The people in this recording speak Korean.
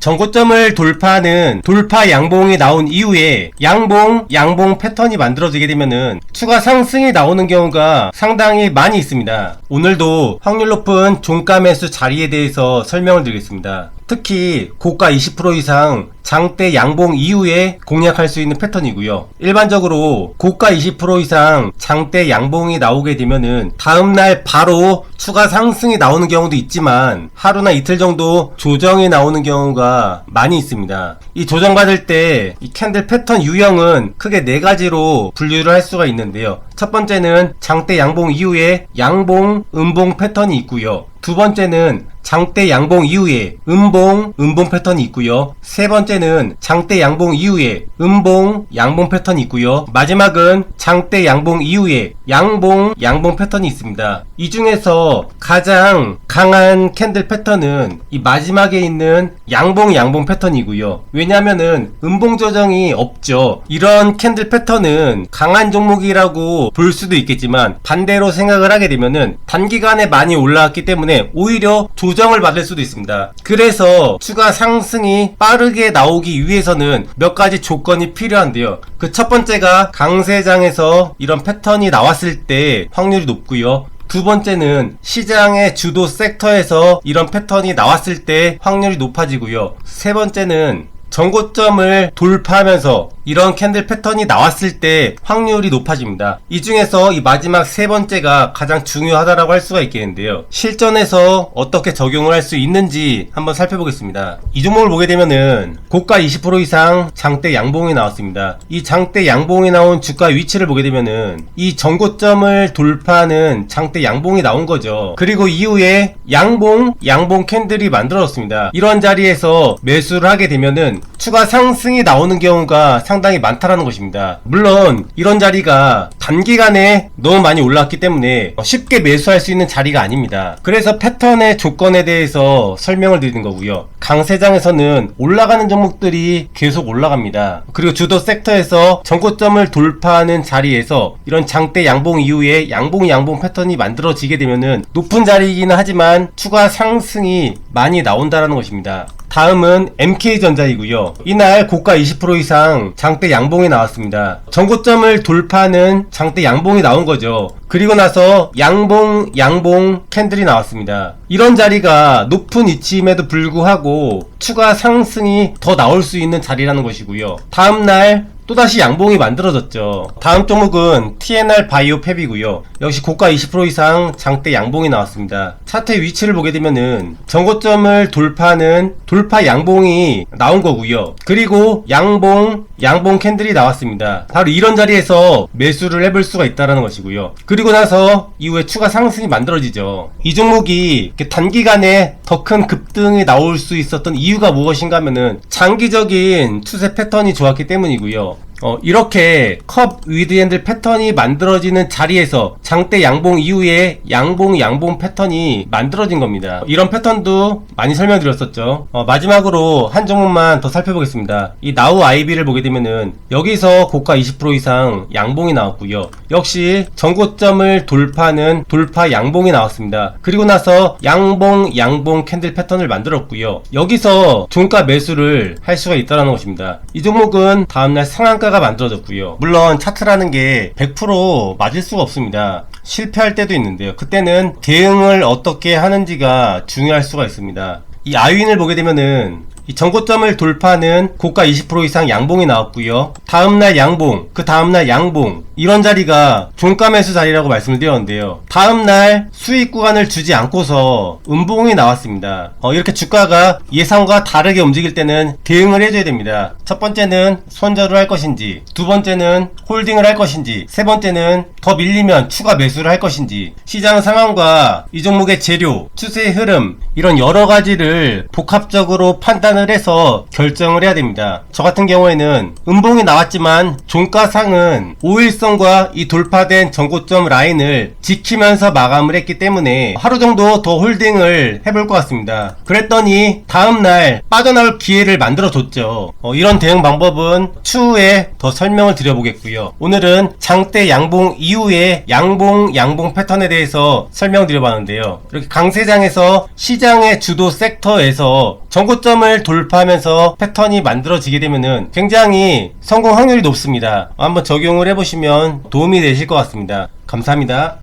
전고점을 돌파하는 돌파 양봉이 나온 이후에 양봉 패턴이 만들어지게 되면은 추가 상승이 나오는 경우가 상당히 많이 있습니다. 오늘도 확률 높은 종가 매수 자리에 대해서 설명을 드리겠습니다. 특히 고가 20% 이상 장대 양봉 이후에 공략할 수 있는 패턴이고요. 일반적으로 고가 20% 이상 장대 양봉이 나오게 되면은 다음날 바로 추가 상승이 나오는 경우도 있지만 하루나 이틀 정도 조정이 나오는 경우가 많이 있습니다. 이 조정받을 때 이 캔들 패턴 유형은 크게 4가지로 분류를 할 수가 있는데요. 첫 번째는 장대 양봉 이후에 양봉, 음봉 패턴이 있고요. 두 번째는 장대 양봉 이후에 음봉 패턴이 있고요. 세 번째는 장대 양봉 이후에 음봉, 양봉 패턴이 있고요. 마지막은 장대 양봉 이후에 양봉 패턴이 있습니다. 이 중에서 가장 강한 캔들 패턴은 이 마지막에 있는 양봉 패턴이고요. 왜냐하면은 음봉 조정이 없죠. 이런 캔들 패턴은 강한 종목이라고 볼 수도 있겠지만 반대로 생각을 하게 되면은 단기간에 많이 올라왔기 때문에 오히려 조정을 받을 수도 있습니다. 그래서 추가 상승이 빠르게 나오기 위해서는 몇 가지 조건이 필요한데요. 그 첫 번째가 강세장에서 이런 패턴이 나왔을 때 확률이 높고요. 두 번째는 시장의 주도 섹터에서 이런 패턴이 나왔을 때 확률이 높아지고요. 세 번째는 전고점을 돌파하면서 이런 캔들 패턴이 나왔을 때 확률이 높아집니다. 이 중에서 이 마지막 세 번째가 가장 중요하다라고 할 수가 있겠는데요. 실전에서 어떻게 적용을 할 수 있는지 한번 살펴보겠습니다. 이 종목을 보게 되면은 고가 20% 이상 장대 양봉이 나왔습니다. 이 장대 양봉이 나온 주가 위치를 보게 되면은 이 전고점을 돌파하는 장대 양봉이 나온 거죠. 그리고 이후에 양봉 캔들이 만들어졌습니다. 이런 자리에서 매수를 하게 되면은 추가 상승이 나오는 경우가 상당히 많다라는 것입니다. 물론 이런 자리가 단기간에 너무 많이 올라왔기 때문에 쉽게 매수할 수 있는 자리가 아닙니다. 그래서 패턴의 조건에 대해서 설명을 드리는 거고요. 강세장에서는 올라가는 종목들이 계속 올라갑니다. 그리고 주도 섹터에서 전고점을 돌파하는 자리에서 이런 장대 양봉 이후에 양봉 패턴이 만들어지게 되면은 높은 자리이기는 하지만 추가 상승이 많이 나온다라는 것입니다. 다음은 MK전자이고요. 이날 고가 20% 이상 장대 양봉이 나왔습니다. 전고점을 돌파하는 장대 양봉이 나온 거죠. 그리고 나서 양봉 캔들이 나왔습니다. 이런 자리가 높은 위치임에도 불구하고 추가 상승이 더 나올 수 있는 자리라는 것이고요. 다음날 또다시 양봉이 만들어졌죠. 다음 종목은 TNR 바이오 팹이고요. 역시 고가 20% 이상 장대 양봉이 나왔습니다. 차트의 위치를 보게 되면은 전고점을 돌파하는 돌파 양봉이 나온 거고요. 그리고 양봉 캔들이 나왔습니다. 바로 이런 자리에서 매수를 해볼 수가 있다는 것이고요. 그리고 나서 이후에 추가 상승이 만들어지죠. 이 종목이 단기간에 더 큰 급등이 나올 수 있었던 이유가 무엇인가 하면은 장기적인 추세 패턴이 좋았기 때문이고요. 이렇게 컵 위드 핸들 패턴이 만들어지는 자리에서 장대 양봉 이후에 양봉 패턴이 만들어진 겁니다. 이런 패턴도 많이 설명드렸었죠. 마지막으로 한 종목만 더 살펴보겠습니다. 이 나우 아이비를 보게 되면은 여기서 고가 20% 이상 양봉이 나왔고요. 역시 전고점을 돌파하는 돌파 양봉이 나왔습니다. 그리고 나서 양봉 캔들 패턴을 만들었고요. 여기서 종가 매수를 할 수가 있다는 것입니다. 이 종목은 다음날 상한가 가 만들어졌고요. 물론 차트라는 게 100% 맞을 수가 없습니다. 실패할 때도 있는데요. 그때는 대응을 어떻게 하는지가 중요할 수가 있습니다. 이 아윈을 보게 되면은 이 전고점을 돌파하는 고가 20% 이상 양봉이 나왔고요. 다음날 양봉, 그 다음날 양봉, 이런 자리가 종가 매수 자리라고 말씀을 드렸는데요. 다음날 수익 구간을 주지 않고서 음봉이 나왔습니다. 이렇게 주가가 예상과 다르게 움직일 때는 대응을 해줘야 됩니다. 첫 번째는 손절을 할 것인지, 두 번째는 홀딩을 할 것인지, 세 번째는 더 밀리면 추가 매수를 할 것인지, 시장 상황과 이 종목의 재료, 추세의 흐름, 이런 여러 가지를 복합적으로 판단을 해서 결정을 해야 됩니다. 저 같은 경우에는 음봉이 나왔지만 종가상은 5일선과 이 돌파된 전고점 라인을 지키면서 마감을 했기 때문에 하루 정도 더 홀딩을 해볼 것 같습니다. 그랬더니 다음날 빠져나올 기회를 만들어줬죠. 이런 대응 방법은 추후에 더 설명을 드려보겠고요. 오늘은 장대 양봉 이후에 양봉 패턴에 대해서 설명드려봤는데요. 이렇게 강세장에서 시장의 주도 섹터에서 전고점을 돌파하면서 패턴이 만들어지게 되면은 굉장히 성공 확률이 높습니다. 한번 적용을 해보시면 도움이 되실 것 같습니다. 감사합니다.